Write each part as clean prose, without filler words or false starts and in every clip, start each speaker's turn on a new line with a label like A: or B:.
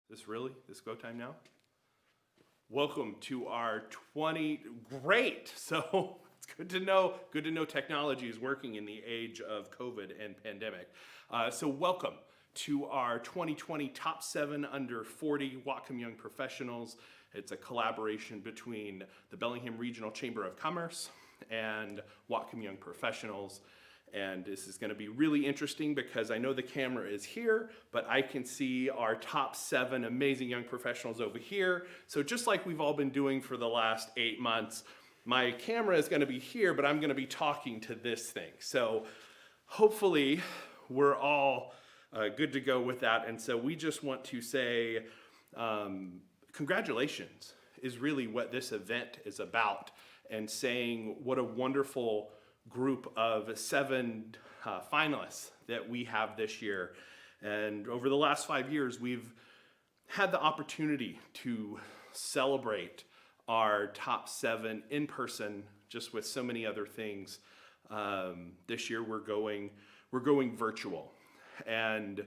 A: This really? This go time now? Welcome to our great. So it's good to know technology is working in the age of COVID and pandemic. So welcome to our 2020 Top 7 Under 40 Whatcom Young Professionals. It's a collaboration between the Bellingham Regional Chamber of Commerce and Whatcom Young Professionals. And this is going to be really interesting because I know the camera is here, but I can see our top 7 amazing young professionals over here. So just like we've all been doing for the last 8 months, my camera is going to be here, but I'm going to be talking to this thing. So hopefully we're all good to go with that. And so we just want to say congratulations is really what this event is about, and saying what a wonderful group of 7 finalists that we have this year. And over the last 5 years, we've had the opportunity to celebrate our top 7 in person, just with so many other things. This year we're going virtual. And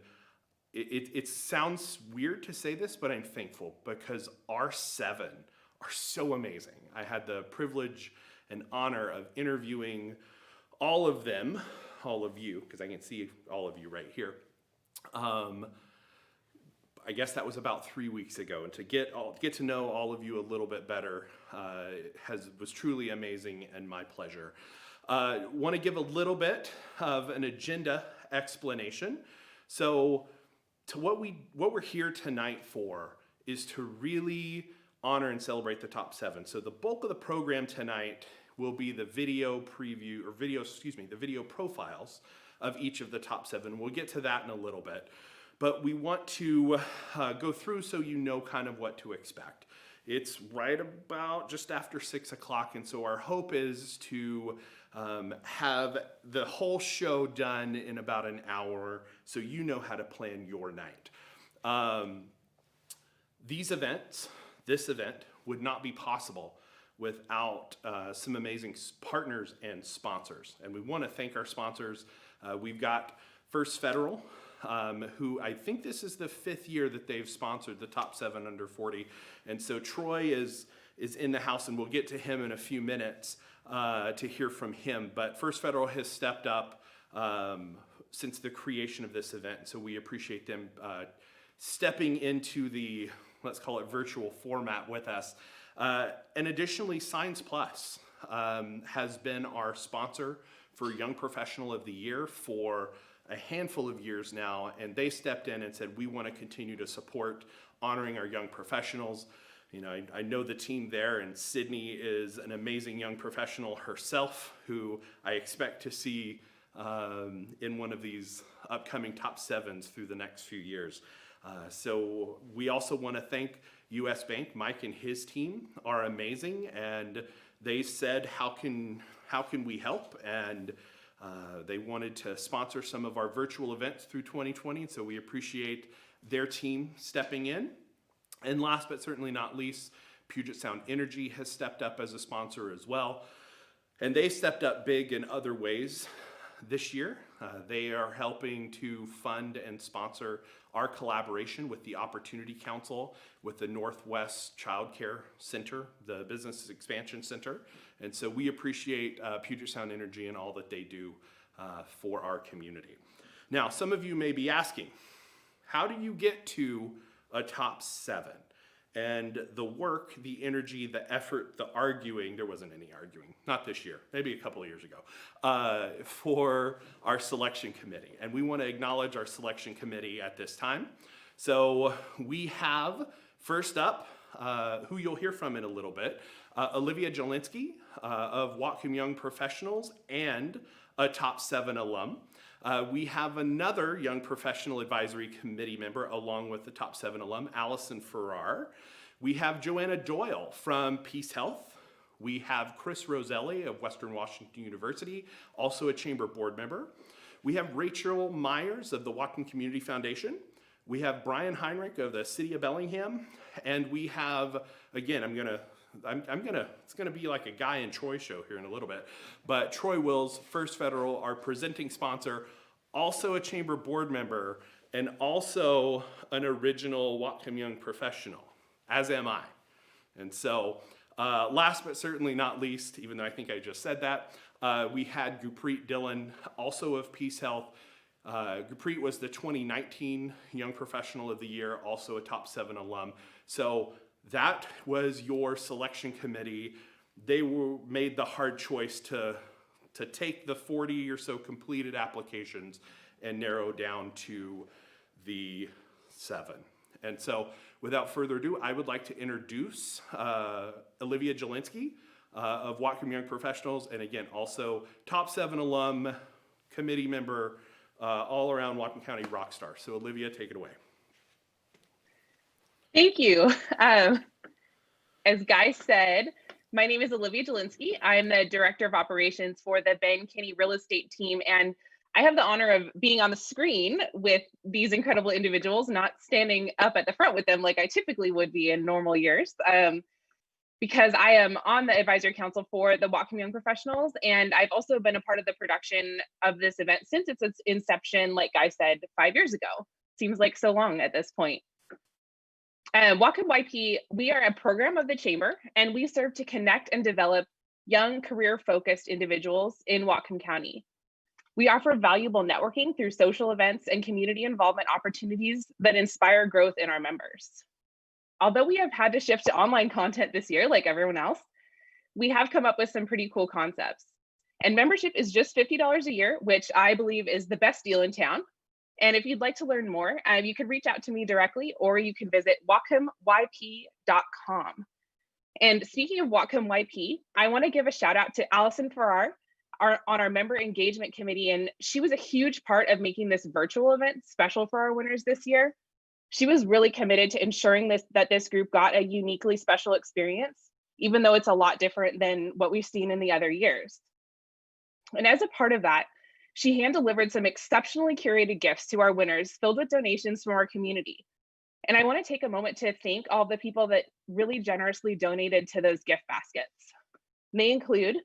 A: it sounds weird to say this, but I'm thankful because our 7 are so amazing. I had the privilege and honor of interviewing all of them, all of you, because I can see all of you right here. I guess that was about 3 weeks ago, and to get to know all of you a little bit better was truly amazing and my pleasure. Want to give a little bit of an agenda explanation. So, what we're here tonight for is to really honor and celebrate the top 7. So the bulk of the program tonight will be the video preview, or the video profiles of each of the top 7. We'll get to that in a little bit. But we want to go through so you know kind of what to expect. It's right about just after 6 o'clock, and so our hope is to have the whole show done in about an hour so you know how to plan your night. This event would not be possible without some amazing partners and sponsors. And we want to thank our sponsors. We've got First Federal, who I think this is the 5th year that they've sponsored the top 7 under 40. And so Troy is in the house, and we'll get to him in a few minutes to hear from him. But First Federal has stepped up since the creation of this event. So we appreciate them stepping into the, let's call it, virtual format with us. And additionally, Science Plus has been our sponsor for Young Professional of the Year for a handful of years now, and they stepped in and said, we want to continue to support honoring our young professionals. You know, I know the team there, and Sydney is an amazing young professional herself, who I expect to see in one of these upcoming top 7s through the next few years. So we also want to thank US Bank. Mike and his team are amazing, and they said, how can we help? And they wanted to sponsor some of our virtual events through 2020, so we appreciate their team stepping in. And last but certainly not least, Puget Sound Energy has stepped up as a sponsor as well, and they stepped up big in other ways this year. They are helping to fund and sponsor our collaboration with the Opportunity Council, with the Northwest Child Care Center, the Business Expansion Center. And so we appreciate Puget Sound Energy and all that they do for our community. Now, some of you may be asking, how do you get to a top 7? And the work, the energy, the effort, the arguing, there wasn't any arguing, not this year, maybe a couple of years ago, for our selection committee. And we want to acknowledge our selection committee at this time. So we have, first up, who you'll hear from in a little bit, Olivia Jelinski of Whatcom Young Professionals and a top 7 alum. We have another Young Professional Advisory Committee member along with the top 7 alum, Allison Farrar. We have Joanna Doyle from Peace Health. We have Chris Roselli of Western Washington University, also a chamber board member. We have Rachel Myers of the Whatcom Community Foundation. We have Brian Heinrich of the City of Bellingham. And we have, again, it's gonna be like a Guy and Troy show here in a little bit, but Troy Wills, First Federal, our presenting sponsor, also a chamber board member, and also an original Whatcom Young professional, as am I. And so last but certainly not least, even though I think I just said that, we had Gurpreet Dillon, also of Peace Health. Gurpreet was the 2019 Young Professional of the Year, also a top 7 alum. So that was your selection committee. They made the hard choice to take the 40 or so completed applications and narrow down to the 7. And so without further ado, I would like to introduce Olivia Jelinski of Whatcom Young Professionals, and again, also top 7 alum, committee member, all around Whatcom County rock star. So Olivia, take it away.
B: Thank you. As Guy said, my name is Olivia Jelinski. I'm the Director of Operations for the Ben Kinney Real Estate Team, and I have the honor of being on the screen with these incredible individuals, not standing up at the front with them like I typically would be in normal years, because I am on the advisory council for the Whatcom Young Professionals, and I've also been a part of the production of this event since its inception, like Guy said, 5 years ago. Seems like so long at this point. Whatcom YP, we are a program of the Chamber, and we serve to connect and develop young career-focused individuals in Whatcom County. We offer valuable networking through social events and community involvement opportunities that inspire growth in our members. Although we have had to shift to online content this year, like everyone else, we have come up with some pretty cool concepts. And membership is just $50 a year, which I believe is the best deal in town. And if you'd like to learn more, you can reach out to me directly, or you can visit whatcomyp.com. And speaking of Whatcom YP, I want to give a shout out to Allison Farrar on our member engagement committee. And she was a huge part of making this virtual event special for our winners this year. She was really committed to ensuring that this group got a uniquely special experience, even though it's a lot different than what we've seen in the other years. And as a part of that, she hand-delivered some exceptionally curated gifts to our winners filled with donations from our community. And I want to take a moment to thank all the people that really generously donated to those gift baskets. They include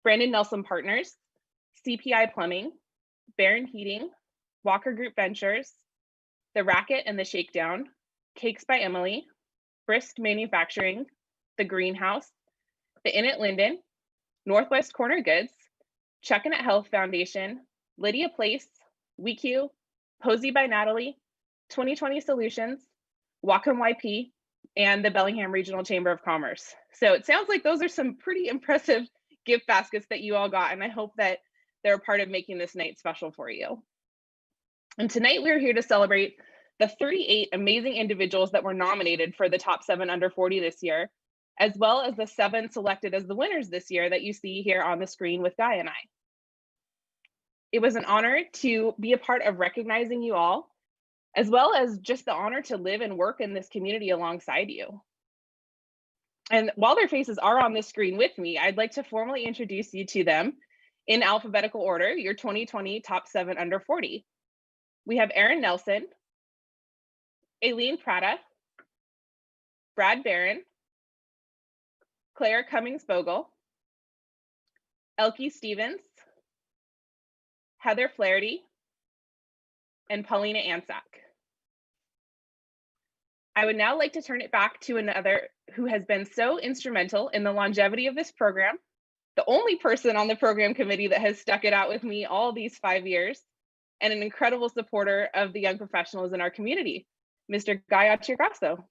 B: Brandon Nelson Partners, CPI Plumbing, Barron Heating, Walker Group Ventures, The Racket and the Shakedown, Cakes by Emily, Brisk Manufacturing, The Greenhouse, The Inn at Linden, Northwest Corner Goods, Chuckin' It Health Foundation, Lydia Place, WeQ, Posey by Natalie, 2020 Solutions, Whatcom YP, and the Bellingham Regional Chamber of Commerce. So it sounds like those are some pretty impressive gift baskets that you all got, and I hope that they're a part of making this night special for you. And tonight we're here to celebrate the 38 amazing individuals that were nominated for the top 7 under 40 this year, as well as the 7 selected as the winners this year that you see here on the screen with Guy and I. It was an honor to be a part of recognizing you all, as well as just the honor to live and work in this community alongside you. And while their faces are on the screen with me, I'd like to formally introduce you to them in alphabetical order, your 2020 top 7 under 40. We have Aaron Nelson, ALINE PRATA, Brad Barron, Claire Cummings Bogle, ELKE Stevens, Heather FLAHERTY, and PAULINA ANTCZAK. I would now like to turn it back to another who has been so instrumental in the longevity of this program, the only person on the program committee that has stuck it out with me all these 5 years, and an incredible supporter of the young professionals in our community, Mr. Guy Achirgasso.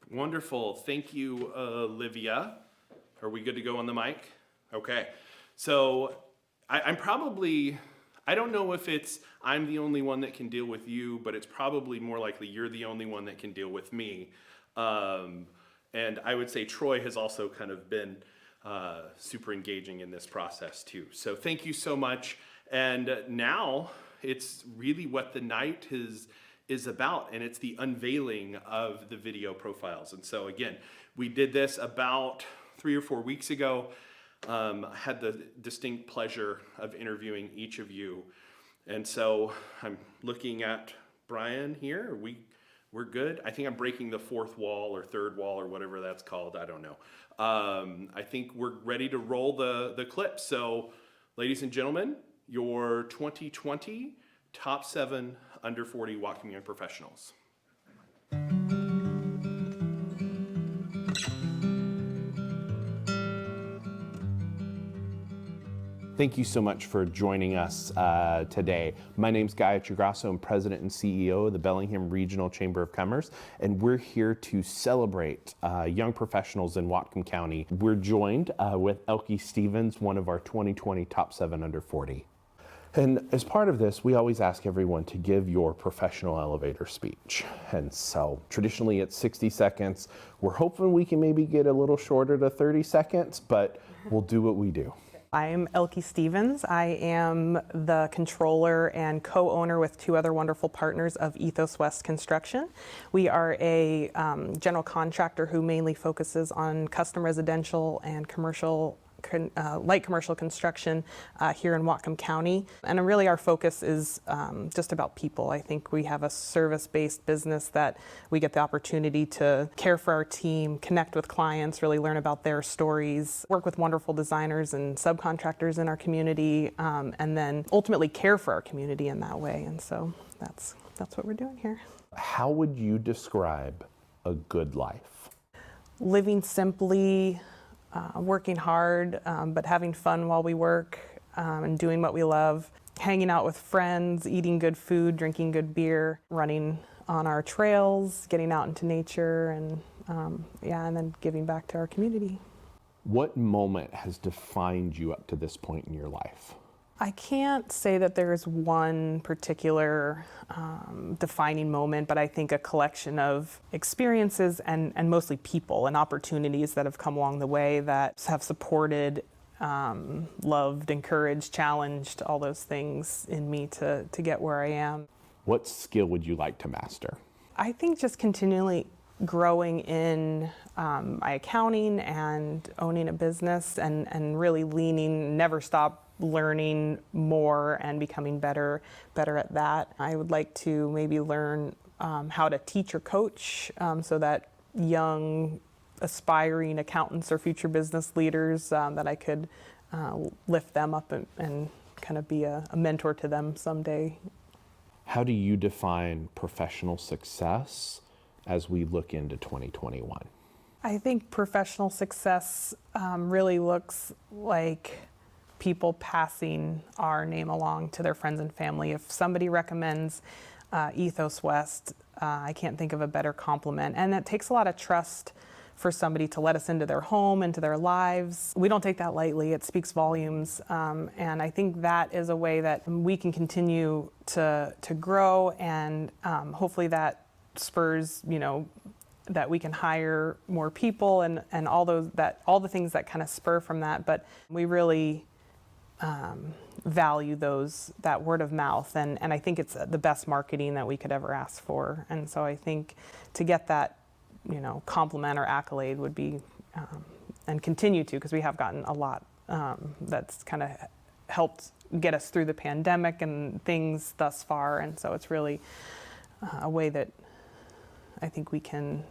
A: Wonderful. Thank you, Olivia. Are we good to go on the mic? Okay. So I'm probably, I don't know if it's I'm the only one that can deal with you, but it's probably more likely you're the only one that can deal with me. And I would say Troy has also kind of been super engaging in this process too. So thank you so much. And now it's really what the night is about, and it's the unveiling of the video profiles. And so again, we did this about 3 or 4 weeks ago. I had the distinct pleasure of interviewing each of you. And so I'm looking at Brian here. We're good. I think I'm breaking the 4th wall or 3rd wall or whatever that's called. I don't know. I think we're ready to roll the clip. So ladies and gentlemen, your 2020 top 7 under 40 Whatcom young professionals. Thank you so much for joining us today. My name's Guy Tragrasso. I'm President and CEO of the Bellingham Regional Chamber of Commerce, and we're here to celebrate young professionals in Whatcom County. We're joined with ELKE Stevens, one of our 2020 Top 7 Under 40. And as part of this, we always ask everyone to give your professional elevator speech. And so traditionally it's 60 seconds. We're hoping we can maybe get a little shorter to 30 seconds, but we'll do what we do.
C: I'm ELKE Stevens. I am the controller and co-owner with two other wonderful partners of Ethos West Construction. We are a general contractor who mainly focuses on custom residential and commercial light commercial construction here in Whatcom County. And really our focus is just about people. I think we have a service-based business that we get the opportunity to care for our team, connect with clients, really learn about their stories, work with wonderful designers and subcontractors in our community, and then ultimately care for our community in that way. And so that's what we're doing here.
A: How would you describe a good life?
C: Living simply, working hard, but having fun while we work, and doing what we love, hanging out with friends, eating good food, drinking good beer, running on our trails, getting out into nature, and and then giving back to our community.
A: What moment has defined you up to this point in your life?
C: I can't say that there's one particular defining moment, but I think a collection of experiences and mostly people and opportunities that have come along the way that have supported, loved, encouraged, challenged, all those things in me to get where I am.
A: What skill would you like to master?
C: I think just continually growing in my accounting and owning a business and really never stop learning more and becoming better at that. I would like to maybe learn how to teach or coach so that young aspiring accountants or future business leaders that I could lift them up and kind of be a mentor to them someday.
A: How do you define professional success as we look into 2021?
C: I think professional success really looks like people passing our name along to their friends and family. If somebody recommends Ethos West, I can't think of a better compliment. And it takes a lot of trust for somebody to let us into their home, into their lives. We don't take that lightly. It speaks volumes. And I think that is a way that we can continue to grow, and hopefully that spurs, that we can hire more people and all the things that kind of spur from that. But we really value that word of mouth, and I think it's the best marketing that we could ever ask for. And so I think to get that compliment or accolade would be and continue to, because we have gotten a lot that's kind of helped get us through the pandemic and things thus far. And so it's really a way that I think we can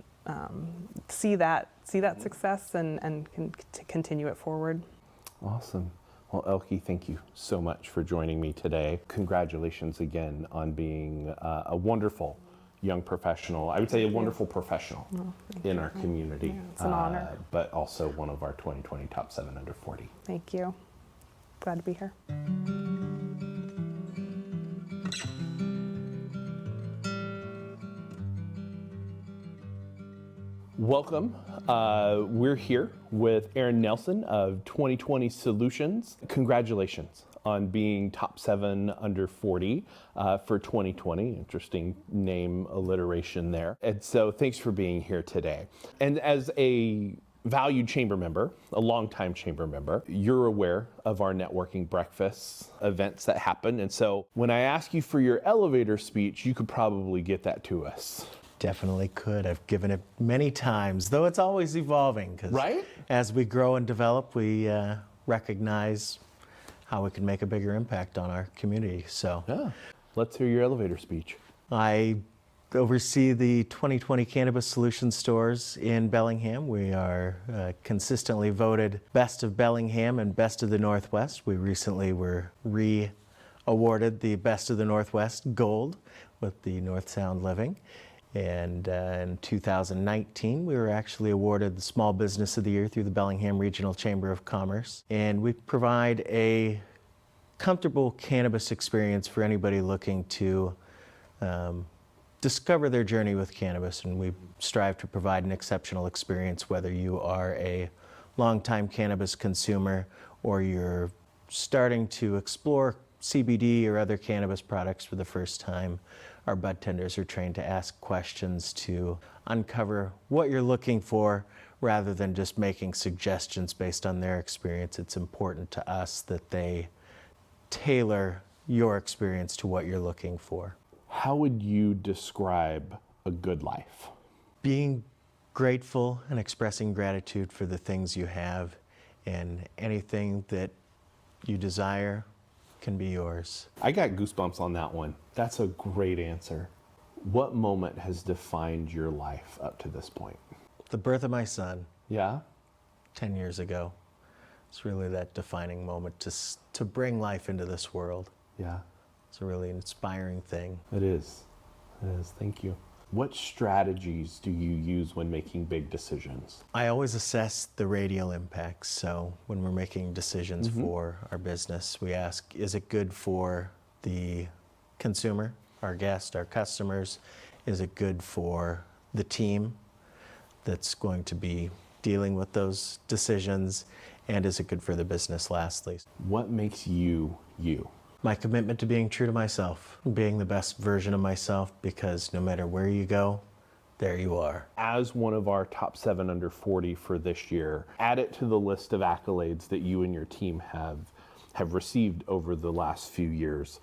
C: see that success and continue it forward.
A: Awesome. Well, ELKE, thank you so much for joining me today. Congratulations again on being a wonderful young professional. I would say a wonderful professional in our community.
C: Yeah, it's an honor.
A: But also one of our 2020 Top 7 Under 40.
C: Thank you. Glad to be here.
A: Welcome. We're here with Aaron Nelson of 2020 Solutions. Congratulations on being Top 7 Under 40 for 2020. Interesting name alliteration there. And so thanks for being here today. And as a valued chamber member, a longtime chamber member, you're aware of our networking breakfasts events that happen. And so when I ask you for your elevator speech, you could probably get that to us.
D: Definitely could. I've given it many times, though it's always evolving.
A: Right?
D: As we grow and develop, we recognize how we can make a bigger impact on our community. So,
A: Yeah. Let's hear your elevator speech.
D: I oversee the 2020 Cannabis Solution stores in Bellingham. We are consistently voted Best of Bellingham and Best of the Northwest. We recently were awarded the Best of the Northwest Gold, with the North Sound Living. And in 2019, we were actually awarded the Small Business of the Year through the Bellingham Regional Chamber of Commerce. And we provide a comfortable cannabis experience for anybody looking to discover their journey with cannabis. And we strive to provide an exceptional experience, whether you are a longtime cannabis consumer or you're starting to explore CBD or other cannabis products for the first time. Our bud tenders are trained to ask questions to uncover what you're looking for rather than just making suggestions based on their experience. It's important to us that they tailor your experience to what you're looking for.
E: How would you describe a good life?
D: Being grateful and expressing gratitude for the things you have, and anything that you desire can be yours.
E: I got goosebumps on that one. That's a great answer. What moment has defined your life up to this point?
D: The birth of my son
E: Yeah?
D: 10 years ago. It's really that defining moment to bring life into this world.
E: Yeah.
D: It's a really inspiring thing.
E: It is. It is. Thank you. What strategies do you use when making big decisions?
D: I always assess the radial impacts. So when we're making decisions for our business, we ask, is it good for the consumer, our guest, our customers? Is it good for the team that's going to be dealing with those decisions? And is it good for the business lastly?
E: What makes you you?
D: My commitment to being true to myself, being the best version of myself, because no matter where you go, there you are.
E: As one of our top 7 under 40 for this year, add it to the list of accolades that you and your team have received over the last few years,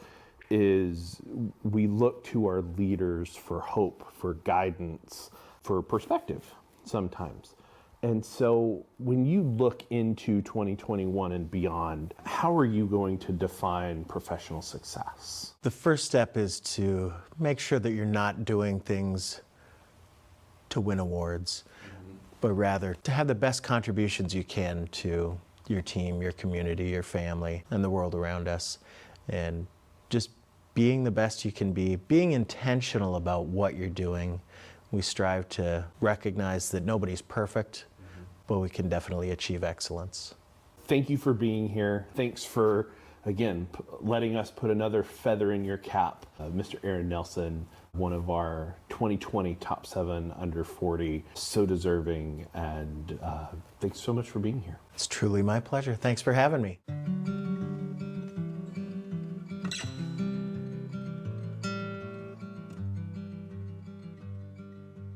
E: is we look to our leaders for hope, for guidance, for perspective sometimes. And so when you look into 2021 and beyond, how are you going to define professional success?
D: The first step is to make sure that you're not doing things to win awards, but rather to have the best contributions you can to your team, your community, your family, and the world around us. And just being the best you can be, being intentional about what you're doing. We strive to recognize that nobody's perfect, but we can definitely achieve excellence.
E: Thank you for being here. Thanks for, again, letting us put another feather in your cap. Mr. Aaron Nelson, one of our 2020 top 7 under 40, so deserving, and thanks so much for being here.
D: It's truly my pleasure. Thanks for having me.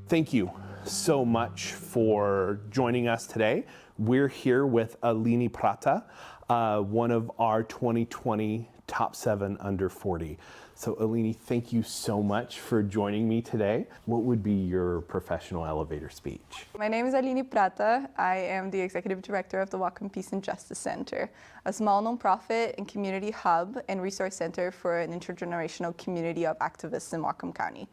E: Thank you so much for joining us today. We're here with ALINE PRATA, one of our 2020 top 7 under 40. So ALINE, thank you so much for joining me today. What would be your professional elevator speech?
F: My name is ALINE PRATA. I am the Executive Director of the Whatcom Peace and Justice Center, a small nonprofit and community hub and resource center for an intergenerational community of activists in Whatcom County.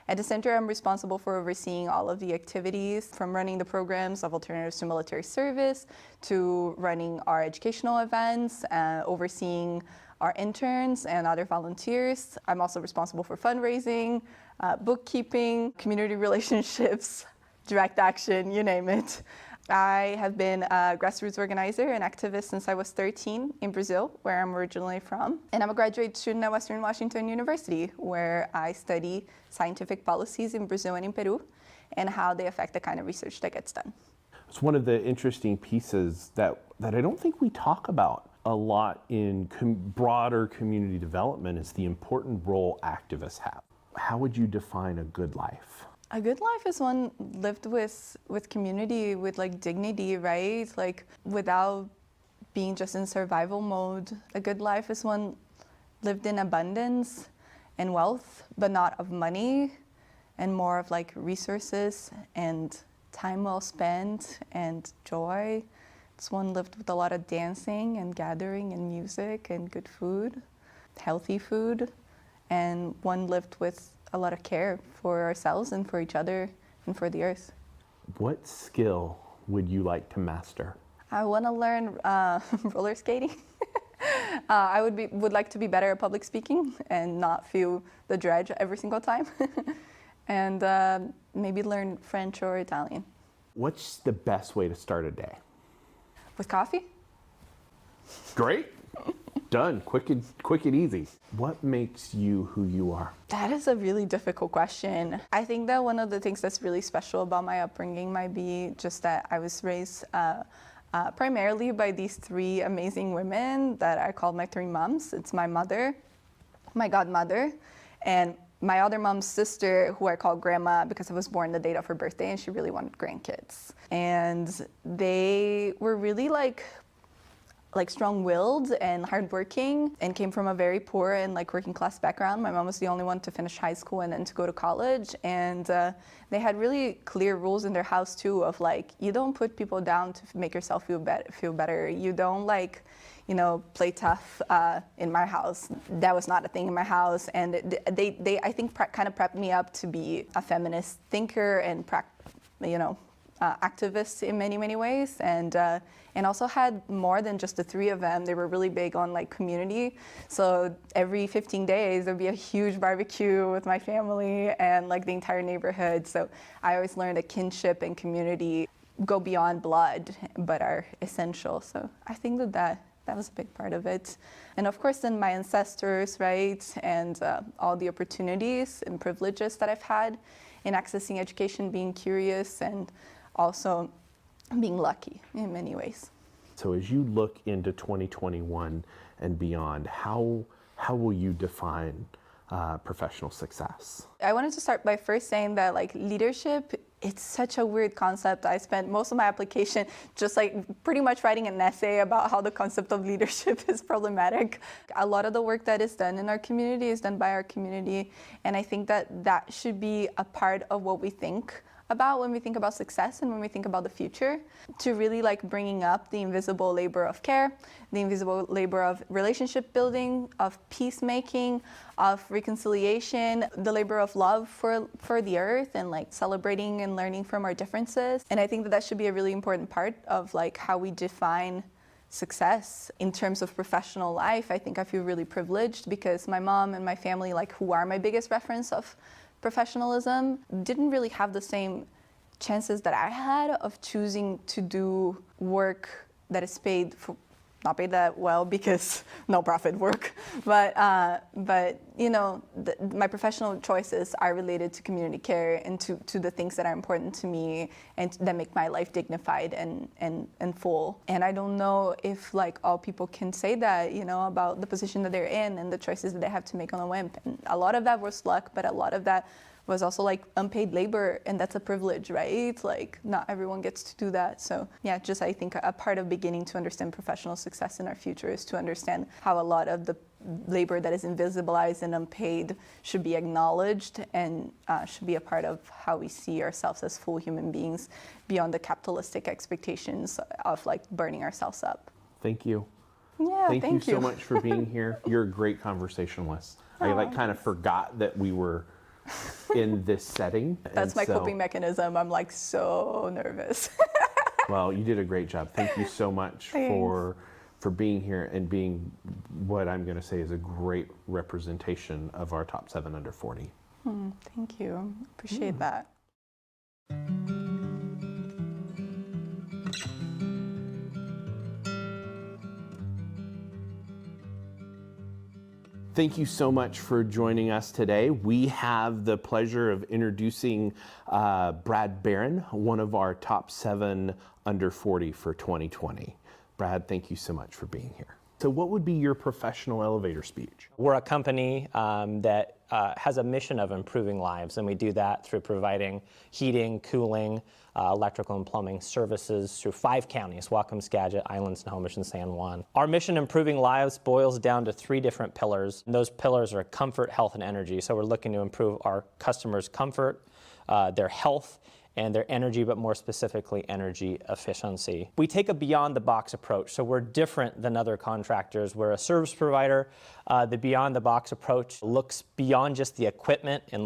F: At the center, I'm responsible for overseeing all of the activities, from running the programs of alternatives to military service, to running our educational events, overseeing our interns and other volunteers. I'm also responsible for fundraising, bookkeeping, community relationships, direct action, you name it. I have been a grassroots organizer and activist since I was 13 in Brazil, where I'm originally from. And I'm a graduate student at Western Washington University, where I study scientific policies in Brazil and in Peru, and how they affect the kind of research that gets done.
E: It's one of the interesting pieces that I don't think we talk about a lot in broader community development, is the important role activists have. How would you define a good life?
F: A good life is one lived with community, with like dignity, right? Like without being just in survival mode. A good life is one lived in abundance and wealth, but not of money, and more of like resources and time well spent and joy. It's one lived with a lot of dancing and gathering and music and good food, healthy food, and one lived with a lot of care for ourselves and for each other and for the earth.
E: What skill would you like to master?
F: I want to learn roller skating. I would like to be better at public speaking and not feel the dread every single time. And maybe learn French or Italian.
E: What's the best way to start a day?
F: With coffee?
E: Great. Done. Quick and easy. What makes you who you are?
F: That is a really difficult question. I think that one of the things that's really special about my upbringing might be just that I was raised primarily by these three amazing women that I call my three moms. It's my mother, my godmother, and my other mom's sister, who I call grandma because I was born the date of her birthday and she really wanted grandkids. And they were really like strong-willed and hardworking and came from a very poor and working class background. My mom was the only one to finish high school and then to go to college. And they had really clear rules in their house too of you don't put people down to make yourself feel better. You don't play tough in my house. That was not a thing in my house. And they I think kind of prepped me up to be a feminist thinker and activist in many ways, and also had more than just the three of them. They were really big on community. So every 15 days there'd be a huge barbecue with my family and the entire neighborhood. So I always learned that kinship and community go beyond blood but are essential. So I think that was a big part of it. And of course then my ancestors, right, and all the opportunities and privileges that I've had in accessing education, being curious, and also being lucky in many ways.
E: So as you look into 2021 and beyond, how will you define professional success?
F: I wanted to start by first saying that leadership, it's such a weird concept. I spent most of my application just pretty much writing an essay about how the concept of leadership is problematic. A lot of the work that is done in our community is done by our community, and I think that should be a part of what we think about when we think about success and when we think about the future, to really bringing up the invisible labor of care, the invisible labor of relationship building, of peacemaking, of reconciliation, the labor of love for the earth, and celebrating and learning from our differences. And I think that should be a really important part of how we define success in terms of professional life. I think I feel really privileged because my mom and my family, who are my biggest reference of professionalism, didn't really have the same chances that I had of choosing to do work that is not paid that well because no profit work, but my professional choices are related to community care and to the things that are important to me and that make my life dignified and full. And I don't know if all people can say that, about the position that they're in and the choices that they have to make on a whim. And a lot of that was luck, but a lot of that was also unpaid labor, and that's a privilege, right? Not everyone gets to do that. So yeah, just I think a part of beginning to understand professional success in our future is to understand how a lot of the labor that is invisibilized and unpaid should be acknowledged and should be a part of how we see ourselves as full human beings beyond the capitalistic expectations of burning ourselves up.
E: Thank you.
F: Yeah,
E: thank you so much for being here. You're a great conversationalist. I kind of forgot that we were in this setting.
F: That's my coping mechanism. I'm so nervous.
E: Well, you did a great job. Thank you so much for being here and being what I'm going to say is a great representation of our top 7 under 40.
F: Thank you. Appreciate that.
E: Thank you so much for joining us today. We have the pleasure of introducing Brad Barron, one of our top 7 under 40 for 2020. Brad, thank you so much for being here. So what would be your professional elevator speech?
G: We're a company that has a mission of improving lives, and we do that through providing heating, cooling, electrical and plumbing services through 5 counties: Whatcom, Skagit, Island, Snohomish, and San Juan. Our mission, improving lives, boils down to 3 different pillars. And those pillars are comfort, health, and energy. So we're looking to improve our customers' comfort, their health, and their energy, but more specifically energy efficiency. We take a beyond the box approach, so we're different than other contractors. We're a service provider. The beyond the box approach looks beyond just the equipment and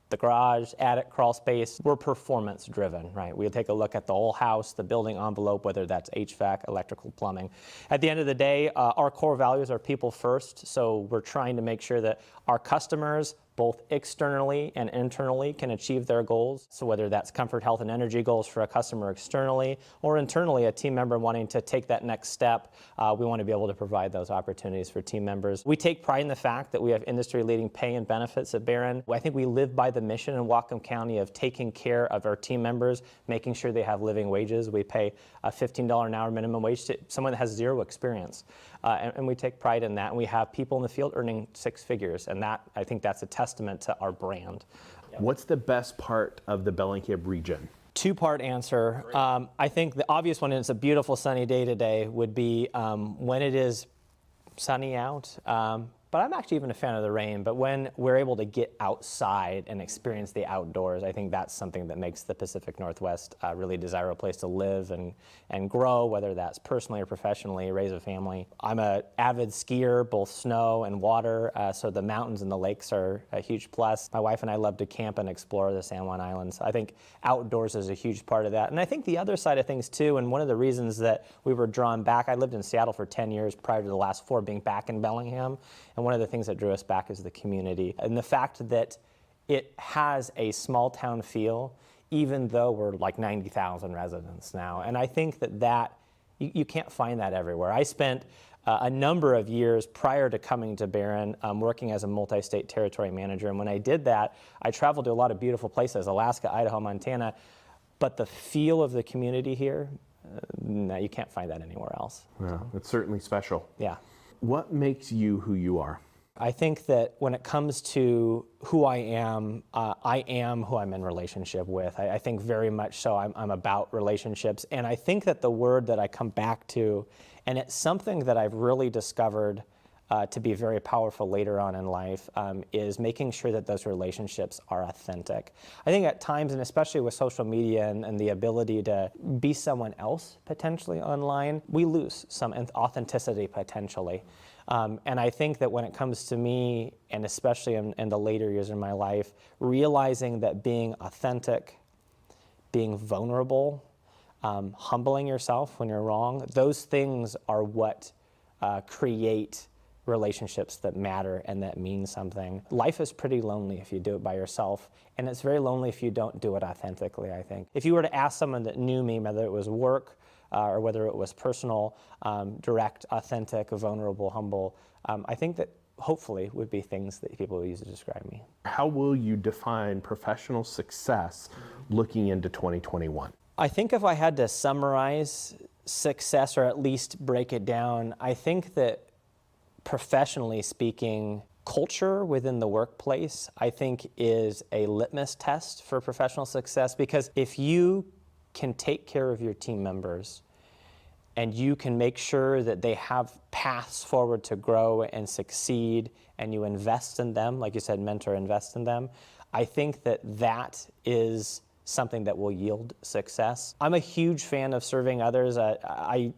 G: the garage, attic, crawl space, we're performance driven, right? We take a look at the whole house, the building envelope, whether that's HVAC, electrical, plumbing. At the end of the day, our core values are people first, so we're trying to make sure that our customers, both externally and internally, can achieve their goals. So whether that's comfort, health, and energy goals for a customer externally, or internally, a team member wanting to take that next step, we want to be able to provide those opportunities for team members. We take pride in the fact that we have industry-leading pay and benefits at Barron. I think we live by the mission in Whatcom County of taking care of our team members, making sure they have living wages. We pay a $15 an hour minimum wage to someone that has zero experience. And we take pride in that. And we have people in the field earning 6 figures. And that, I think that's a testament to our brand.
E: What's the best part of the Bellingham region?
G: 2-part answer. I think the obvious one, and it's a beautiful sunny day today, would be when it is sunny out. But I'm actually even a fan of the rain. But when we're able to get outside and experience the outdoors, I think that's something that makes the Pacific Northwest a really desirable place to live and grow, whether that's personally or professionally, raise a family. I'm an avid skier, both snow and water, so the mountains and the lakes are a huge plus. My wife and I love to camp and explore the San Juan Islands. I think outdoors is a huge part of that. And I think the other side of things too, and one of the reasons that we were drawn back, I lived in Seattle for 10 years prior to the last 4 being back in Bellingham. And one of the things that drew us back is the community and the fact that it has a small town feel, even though we're like 90,000 residents now. And I think that you can't find that everywhere. I spent a number of years prior to coming to Barron working as a multi-state territory manager. And when I did that, I traveled to a lot of beautiful places, Alaska, Idaho, Montana. But the feel of the community here, no, you can't find that anywhere else.
E: Yeah, it's certainly special.
G: Yeah.
E: What makes you who you are?
G: I think that when it comes to who I am who I'm in relationship with. I think very much so I'm about relationships. And I think that the word that I come back to, and it's something that I've really discovered to be very powerful later on in life, is making sure that those relationships are authentic. I think at times, and especially with social media and the ability to be someone else potentially online, we lose some authenticity potentially. And I think that when it comes to me, and especially in the later years of my life, realizing that being authentic, being vulnerable, humbling yourself when you're wrong, those things are what create relationships that matter and that mean something. Life is pretty lonely if you do it by yourself, and it's very lonely if you don't do it authentically, I think. If you were to ask someone that knew me, whether it was work or whether it was personal, direct, authentic, vulnerable, humble, I think that hopefully would be things that people would use to describe me.
E: How will you define professional success looking into 2021?
G: I think if I had to summarize success, or at least break it down, I think that professionally speaking, culture within the workplace, I think, is a litmus test for professional success, because if you can take care of your team members and you can make sure that they have paths forward to grow and succeed, and you invest in them, like you said, mentor, invest in them, I think that that is something that will yield success. I'm a huge fan of serving others. I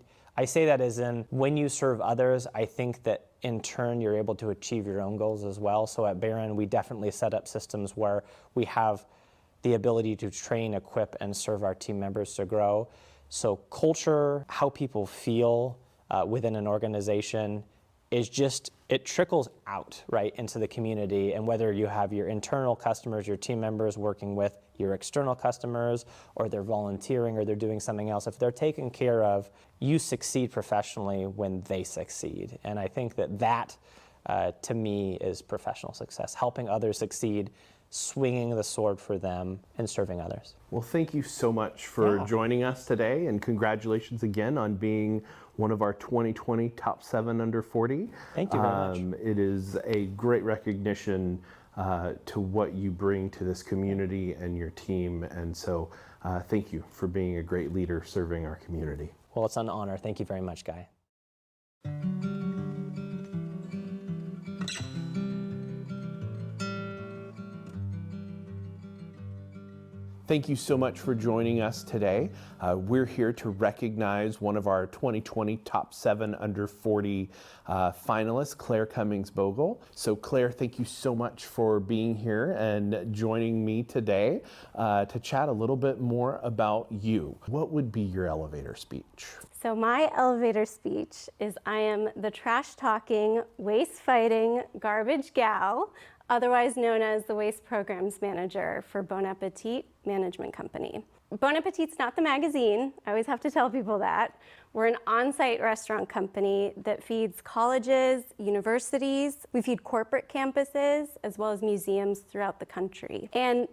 G: say that as in, when you serve others, I think that in turn you're able to achieve your own goals as well. So at Barron, we definitely set up systems where we have the ability to train, equip, and serve our team members to grow. So culture, how people feel within an organization, is just, it trickles out right into the community. And whether you have your internal customers, your team members working with your external customers, or they're volunteering, or they're doing something else, if they're taken care of, you succeed professionally when they succeed. And I think that to me is professional success, helping others succeed, swinging the sword for them, and serving others.
E: Well, thank you so much for joining us today, and congratulations again on being one of our 2020 top 7 under 40.
G: Thank you very much.
E: It is a great recognition to what you bring to this community and your team, and so thank you for being a great leader serving our community.
G: Well, it's an honor. Thank you very much, Guy.
E: Thank you so much for joining us today. We're here to recognize one of our 2020 Top 7 Under 40 finalists, Claire Cummings Bogle. So Claire, thank you so much for being here and joining me today to chat a little bit more about you. What would be your elevator speech?
H: So my elevator speech is I am the trash-talking, waste-fighting, garbage gal, otherwise known as the Waste Programs Manager for Bon Appetit Management Company. Bon Appetit's not the magazine. I always have to tell people that. We're an on-site restaurant company that feeds colleges, universities. We feed corporate campuses, as well as museums throughout the country. And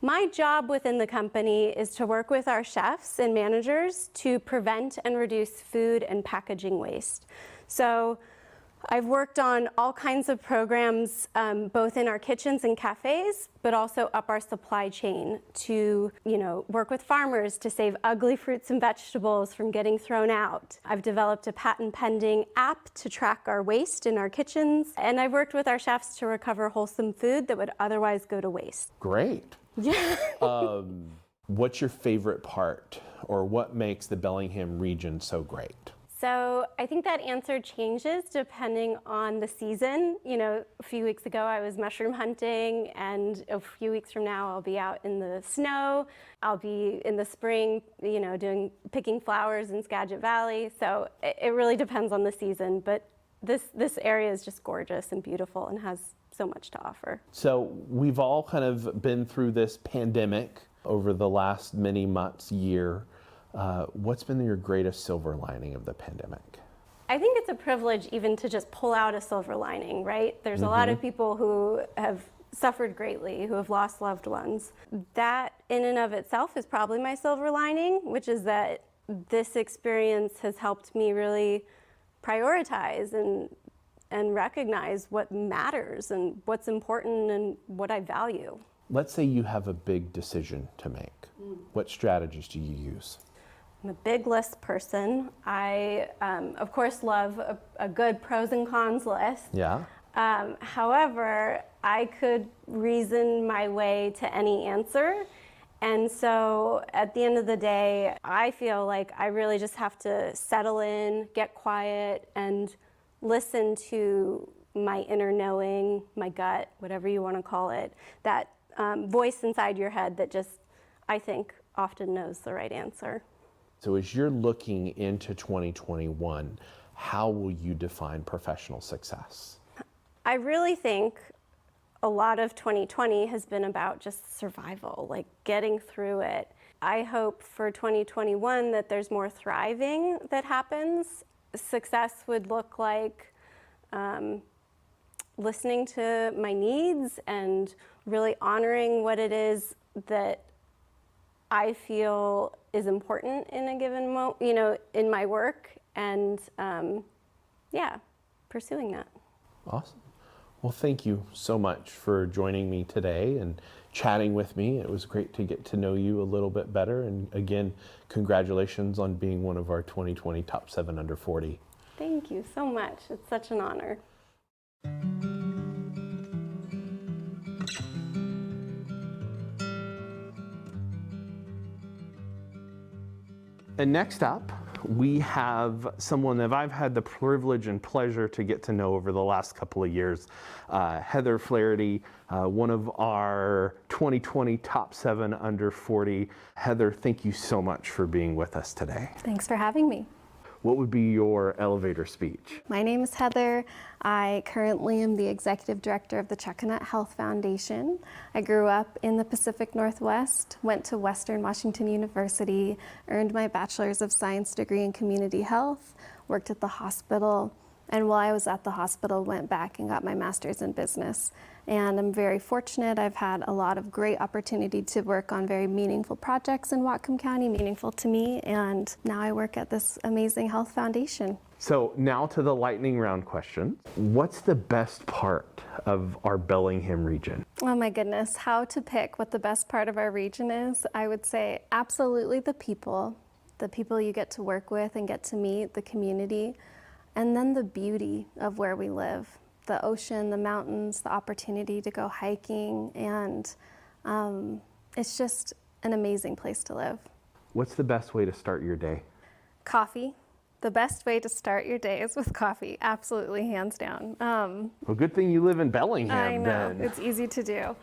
H: my job within the company is to work with our chefs and managers to prevent and reduce food and packaging waste. So I've worked on all kinds of programs, both in our kitchens and cafes, but also up our supply chain to, work with farmers to save ugly fruits and vegetables from getting thrown out. I've developed a patent-pending app to track our waste in our kitchens, and I've worked with our chefs to recover wholesome food that would otherwise go to waste.
E: Great.
H: Yeah.
E: What's your favorite part, or what makes the Bellingham region so great?
H: So I think that answer changes depending on the season. A few weeks ago I was mushroom hunting, and a few weeks from now I'll be out in the snow. I'll be in the spring, picking flowers in Skagit Valley. So it really depends on the season, but this area is just gorgeous and beautiful and has so much to offer.
E: So we've all kind of been through this pandemic over the last many months, year. What's been your greatest silver lining of the pandemic?
H: I think it's a privilege even to just pull out a silver lining, right? There's a lot of people who have suffered greatly, who have lost loved ones. That in and of itself is probably my silver lining, which is that this experience has helped me really prioritize and recognize what matters and what's important and what I value.
E: Let's say you have a big decision to make. What strategies do you use?
H: I'm a big list person. I, of course, love a good pros and cons list.
E: Yeah.
H: However, I could reason my way to any answer. And so at the end of the day, I feel like I really just have to settle in, get quiet, and listen to my inner knowing, my gut, whatever you want to call it, that voice inside your head that just, I think, often knows the right answer.
E: So as you're looking into 2021, how will you define professional success?
H: I really think a lot of 2020 has been about just survival, like getting through it. I hope for 2021 that there's more thriving that happens. Success would look like listening to my needs and really honoring what it is that I feel is important in a given moment, in my work, and pursuing that.
E: Awesome. Well, thank you so much for joining me today and chatting with me. It was great to get to know you a little bit better. And again, congratulations on being one of our 2020 Top 7 Under 40.
H: Thank you so much. It's such an honor.
E: And next up, we have someone that I've had the privilege and pleasure to get to know over the last couple of years, Heather FLAHERTY, one of our 2020 Top 7 Under 40. Heather, thank you so much for being with us today.
I: Thanks for having me.
E: What would be your elevator speech?
I: My name is Heather. I currently am the Executive Director of the Chuckanut Health Foundation. I grew up in the Pacific Northwest, went to Western Washington University, earned my Bachelor's of Science degree in Community Health, worked at the hospital, and while I was at the hospital, went back and got my Master's in Business. And I'm very fortunate. I've had a lot of great opportunity to work on very meaningful projects in Whatcom County, meaningful to me, and now I work at this amazing health foundation.
E: So now to the lightning round question. What's the best part of our Bellingham region?
I: Oh my goodness, how to pick what the best part of our region is? I would say absolutely the people you get to work with and get to meet, the community, and then the beauty of where we live. The ocean, the mountains, the opportunity to go hiking, and it's an amazing place to live.
E: What's the best way to start your day?
I: Coffee. The best way to start your day is with coffee, absolutely, hands down.
E: Well, good thing you live in Bellingham
I: I know,
E: then.
I: it's easy to do.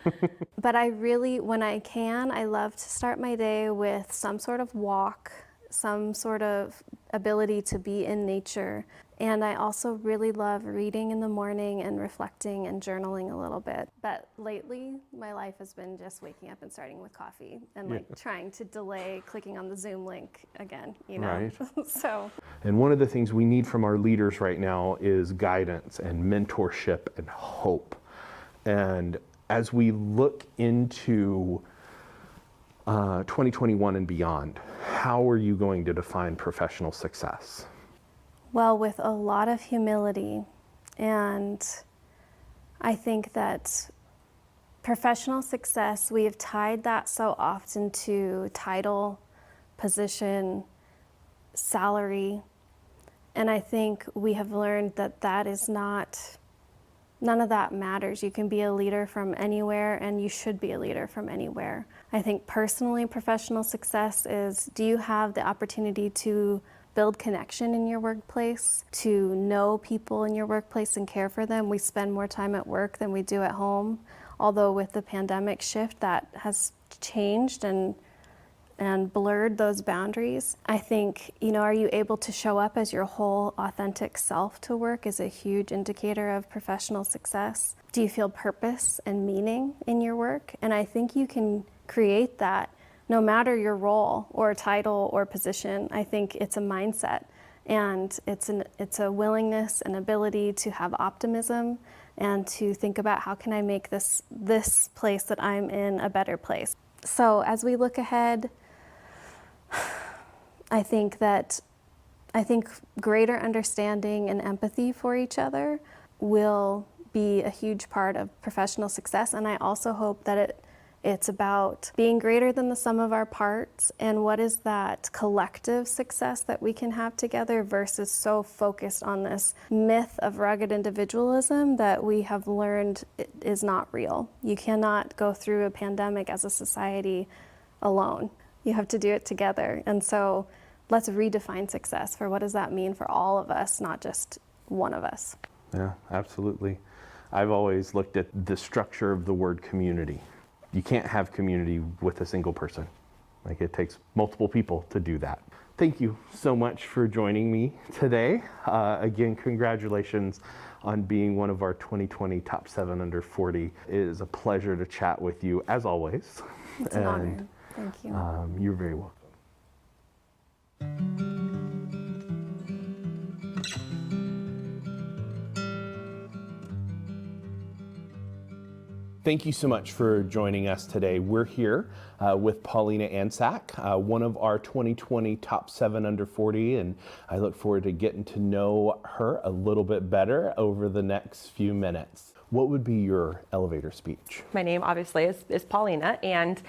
I: But I really, when I can, I love to start my day with some sort of walk, some sort of ability to be in nature. And I also really love reading in the morning and reflecting and journaling a little bit. But lately, my life has been just waking up and starting with coffee and like trying to delay clicking on the Zoom link again, you know?
E: Right.
I: So.
E: And one of the things we need from our leaders right now is guidance and mentorship and hope. And as we look into 2021 and beyond, how are you going to define professional success?
I: Well, with a lot of humility, and I think that professional success, we have tied that so often to title, position, salary, and I think we have learned that that is not, none of that matters. You can be a leader from anywhere, and you should be a leader from anywhere. I think personally, professional success is, do you have the opportunity to build connection in your workplace, to know people in your workplace and care for them? We spend more time at work than we do at home, although with the pandemic shift that has changed and blurred those boundaries. I think, you know, are you able to show up as your whole authentic self to work is a huge indicator of professional success. Do you feel purpose and meaning in your work? And I think you can create that no matter your role or title or position. I think it's a mindset, and it's a willingness and ability to have optimism and to think about how can I make this place that I'm in a better place. So as we look ahead, I think greater understanding and empathy for each other will be a huge part of professional success, and I also hope that it's about being greater than the sum of our parts, and what is that collective success that we can have together versus so focused on this myth of rugged individualism that we have learned is not real. You cannot go through a pandemic as a society alone. You have to do it together. And so let's redefine success for what does that mean for all of us, not just one of us.
E: Yeah, absolutely. I've always looked at the structure of the word community. You can't have community with a single person. Like, it takes multiple people to do that. Thank you so much for joining me today. Again, congratulations on being one of our 2020 Top 7 Under 40. It is a pleasure to chat with you, as always.
I: It's an honor. Thank you.
E: You're very welcome. Thank you so much for joining us today. We're here with PAULINA ANTCZAK, one of our 2020 Top 7 Under 40, and I look forward to getting to know her a little bit better over the next few minutes. What would be your elevator speech?
J: My name obviously is Paulina, and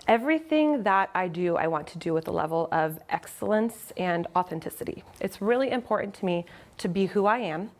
J: everything that I do, I want to do with a level of excellence and authenticity. It's really important to me to be who I am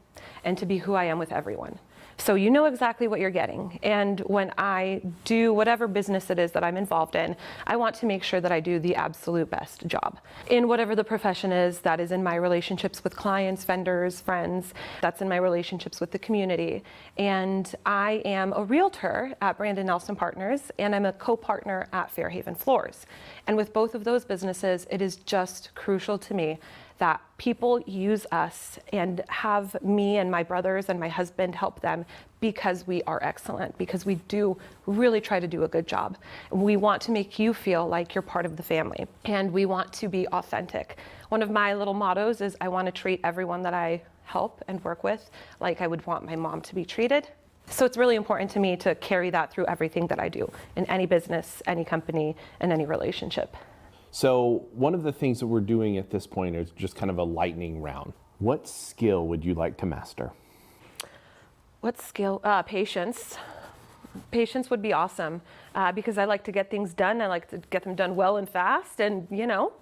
J: and to be who I am with everyone. So you know exactly what you're getting. And when I do whatever business it is that I'm involved in, I want to make sure that I do the absolute best job. In whatever the profession is, that is in my relationships with clients, vendors, friends, that's in my relationships with the community. And I am a realtor at Brandon Nelson Partners, and I'm a co-partner at Fairhaven Floors. And with both of those businesses, it is just crucial to me that people use us and have me and my brothers and my husband help them because we are excellent, because we do really try to do a good job. We want to make you feel like you're part of the family, and we want to be authentic. One of my little mottos is I want to treat everyone that I help and work with like I would want my mom to be treated. So it's really important to me to carry that through everything that I do in any business, any company, and any relationship.
E: So one of the things that we're doing at this point is just kind of a lightning round. What skill would you like to master?
J: What skill? Patience. Patience would be awesome because I like to get things done. I like to get them done well and fast, and you know,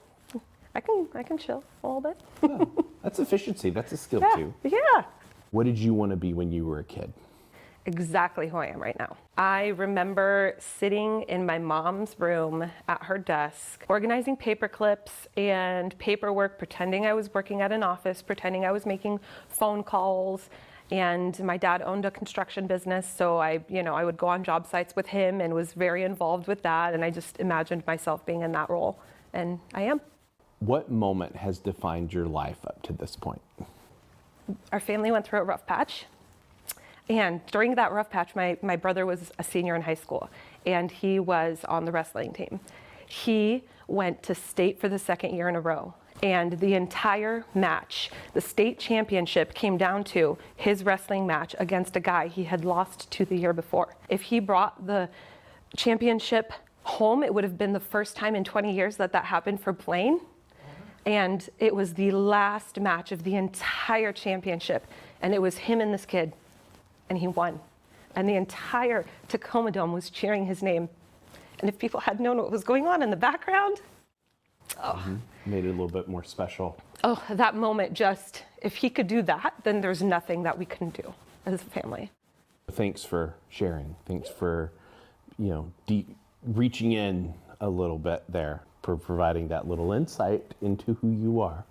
J: I can chill a little bit.
E: Oh, that's efficiency. That's a skill too.
J: Yeah.
E: What did you want to be when you were a kid?
J: exactly who I am right now. I remember sitting in my mom's room at her desk, organizing paper clips and paperwork, pretending I was working at an office, pretending I was making phone calls. And my dad owned a construction business, so I would go on job sites with him and was very involved with that. And I just imagined myself being in that role, and I am.
E: What moment has defined your life up to this point?
J: Our family went through a rough patch. And during that rough patch, my brother was a senior in high school, and he was on the wrestling team. He went to state for the second year in a row. And the entire match, the state championship, came down to his wrestling match against a guy he had lost to the year before. If he brought the championship home, it would have been the first time in 20 years that happened for Blaine. And it was the last match of the entire championship. And it was him and this kid. And he won. And the entire Tacoma Dome was cheering his name. And if people had known what was going on in the background,
E: Made it a little bit more special.
J: Oh, that moment just, if he could do that, then there's nothing that we couldn't do as a family.
E: Thanks for sharing. Thanks for, reaching in a little bit there, for providing that little insight into who you are.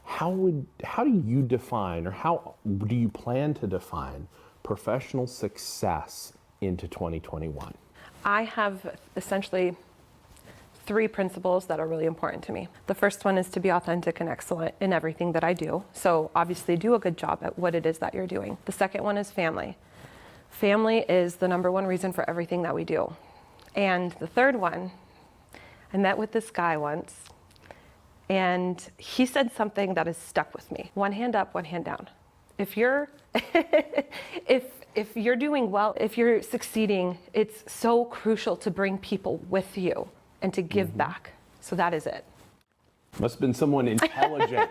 E: How do you define, or how do you plan to define professional success into 2021?
J: I have essentially 3 principles that are really important to me. The first one is to be authentic and excellent in everything that I do. So obviously do a good job at what it is that you're doing. The second one is family. Family is the #1 reason for everything that we do. And the third one, I met with this guy once, and he said something that has stuck with me. One hand up, one hand down. If you're if you're doing well, if you're succeeding, it's so crucial to bring people with you and to give back. So that is it.
E: Must have been someone intelligent.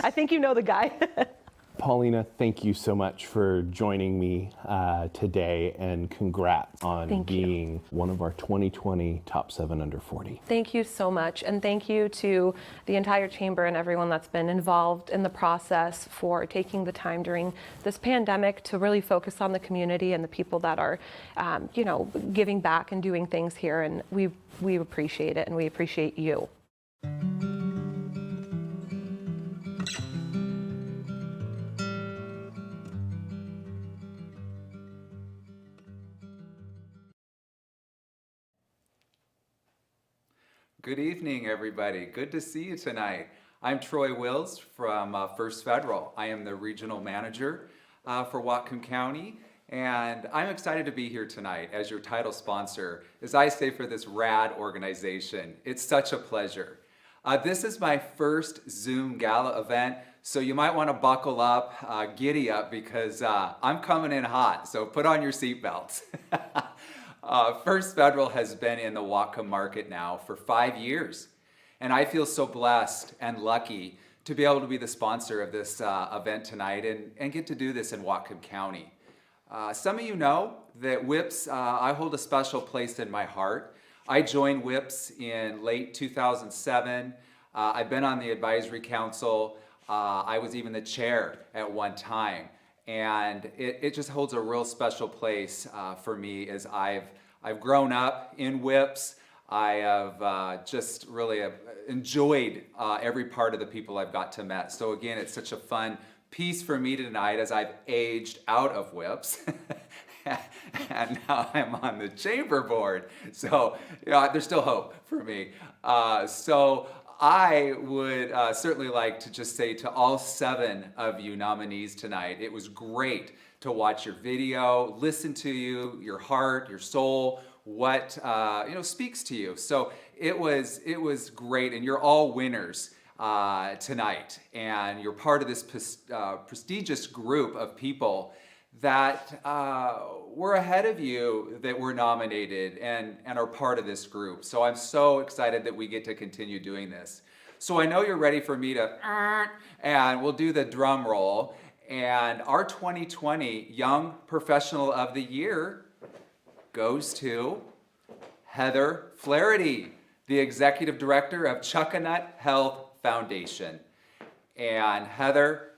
J: I think you know the guy.
E: Paulina, thank you so much for joining me today, and congrats on being one of our 2020 Top 7 Under 40.
J: Thank you so much, and thank you to the entire chamber and everyone that's been involved in the process for taking the time during this pandemic to really focus on the community and the people that are, giving back and doing things here, and we appreciate it, and we appreciate you.
K: Good evening, everybody. Good to see you tonight. I'm Troy Wills from First Federal. I am the regional manager for Whatcom County, and I'm excited to be here tonight as your title sponsor, as I say, for this rad organization. It's such a pleasure. This is my first Zoom Gala event, so you might want to buckle up, giddy up, because I'm coming in hot, so put on your seatbelts. First Federal has been in the Whatcom market now for 5 years, and I feel so blessed and lucky to be able to be the sponsor of this event tonight and get to do this in Whatcom County. Some of you know that WIPS, I hold a special place in my heart. I joined WIPS in late 2007. I've been on the advisory council. I was even the chair at one time. And it just holds a real special place for me, as I've grown up in WIPS. I have just really enjoyed every part of the people I've got to meet. So again, it's such a fun piece for me tonight as I've aged out of WIPS. And now I'm on the chamber board. So there's still hope for me. So I would certainly like to just say to all 7 of you nominees tonight, it was great to watch your video, listen to you, your heart, your soul, what speaks to you. So it was great, and you're all winners tonight, and you're part of this prestigious group of people that were ahead of you, that were nominated and are part of this group. So I'm so excited that we get to continue doing this. So I know you're ready for me to, and we'll do the drum roll. And our 2020 Young Professional of the Year goes to Heather FLAHERTY, the Executive Director of Chuckanut Health Foundation. And Heather,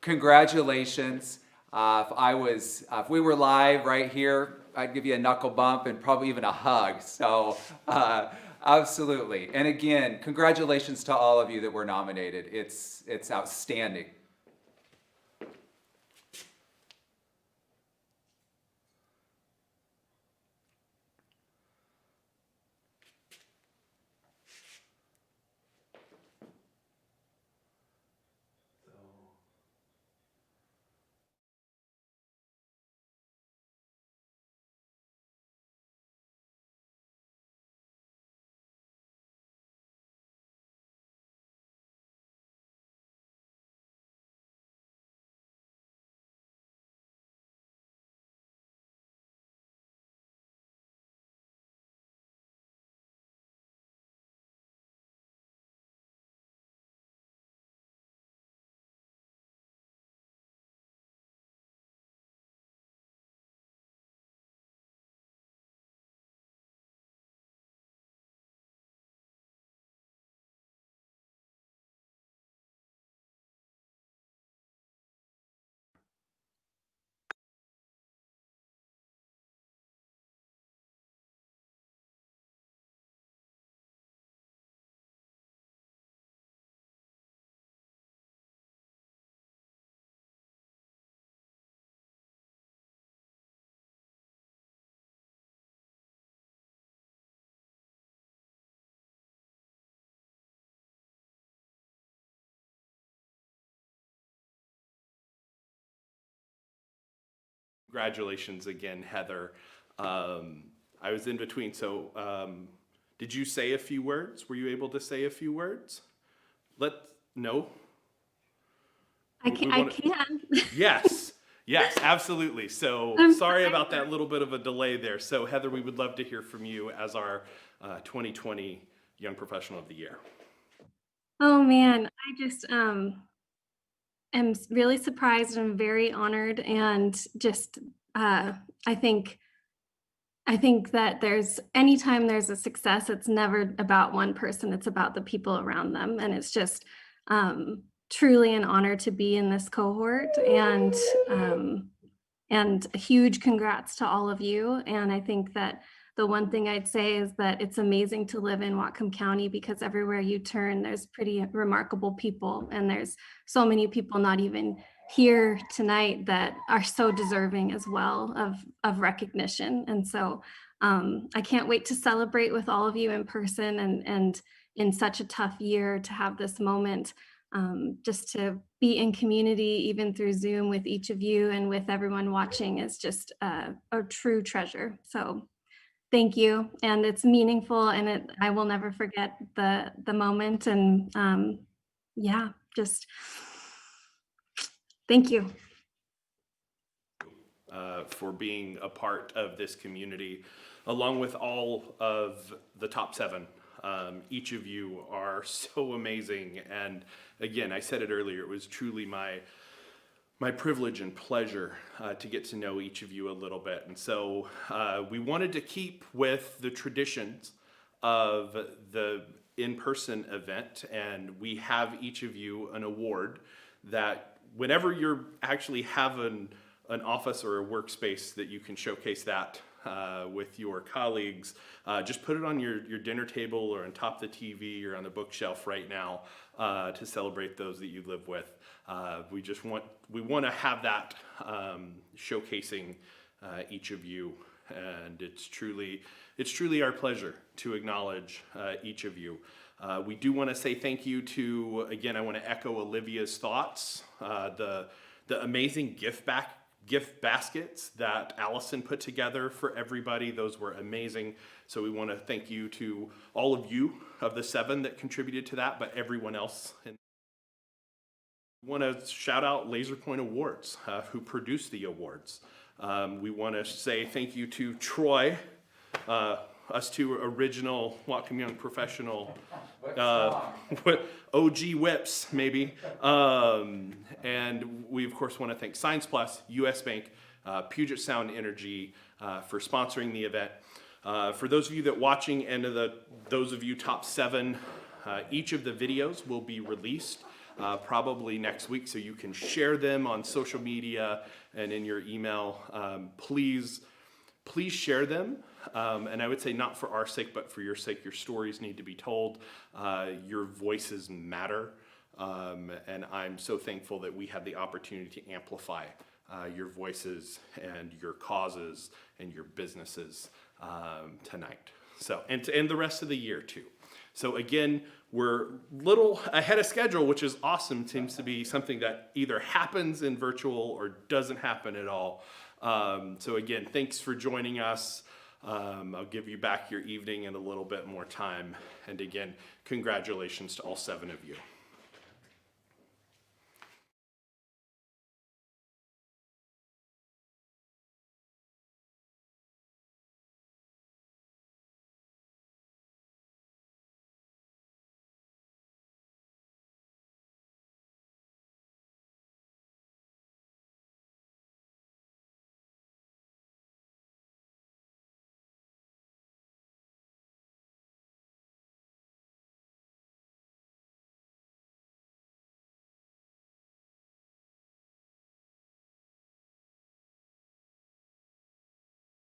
K: congratulations. If we were live right here, I'd give you a knuckle bump and probably even a hug. So absolutely. And again, congratulations to all of you that were nominated. It's outstanding.
A: Congratulations again, Heather. I was in between, so did you say a few words? Were you able to say a few words? No?
I: I can.
A: Yes, yes, absolutely. So sorry about that little bit of a delay there. So Heather, we would love to hear from you as our 2020 Young Professional of the Year.
I: Oh man, I just am really surprised and very honored, and just I think that anytime there's a success, it's never about one person, it's about the people around them, and it's just truly an honor to be in this cohort, and a huge congrats to all of you. And I think that the one thing I'd say is that it's amazing to live in Whatcom County, because everywhere you turn, there's pretty remarkable people, and there's so many people not even here tonight that are so deserving as well of recognition. And so I can't wait to celebrate with all of you in person, and in such a tough year to have this moment, just to be in community, even through Zoom, with each of you and with everyone watching, is just a true treasure. So thank you. And it's meaningful, and I will never forget the moment. And yeah, just thank you.
A: For being a part of this community, along with all of the top 7. Each of you are so amazing. And again, I said it earlier, it was truly my privilege and pleasure to get to know each of you a little bit. And so we wanted to keep with the traditions of the in-person event, and we have each of you an award that whenever you're actually have an office or a workspace that you can showcase that with your colleagues, just put it on your dinner table or on top of the TV or on the bookshelf right now to celebrate those that you live with. We want to have that showcasing each of you, and it's truly our pleasure to acknowledge each of you. We do want to say thank you to, again, I want to echo Olivia's thoughts, the amazing gift baskets that Allison put together for everybody. Those were amazing. So we want to thank you to all of you of the 7 that contributed to that, but everyone else. We want to shout out LaserPoint Awards, who produced the awards. We want to say thank you to Troy, us 2 original Whatcom Young Professional, OG whips, maybe. And we, of course, want to thank Science Plus, US Bank, Puget Sound Energy for sponsoring the event. For those of you that watching, and those of you top 7, each of the videos will be released probably next week, so you can share them on social media and in your email. Please share them. And I would say not for our sake, but for your sake. Your stories need to be told. Your voices matter. And I'm so thankful that we had the opportunity to amplify your voices and your causes and your businesses tonight. So, and to end the rest of the year too. So again, we're little ahead of schedule, which is awesome. Seems to be something that either happens in virtual or doesn't happen at all. So again, thanks for joining us. I'll give you back your evening in a little bit more time. And again, congratulations to all 7 of you.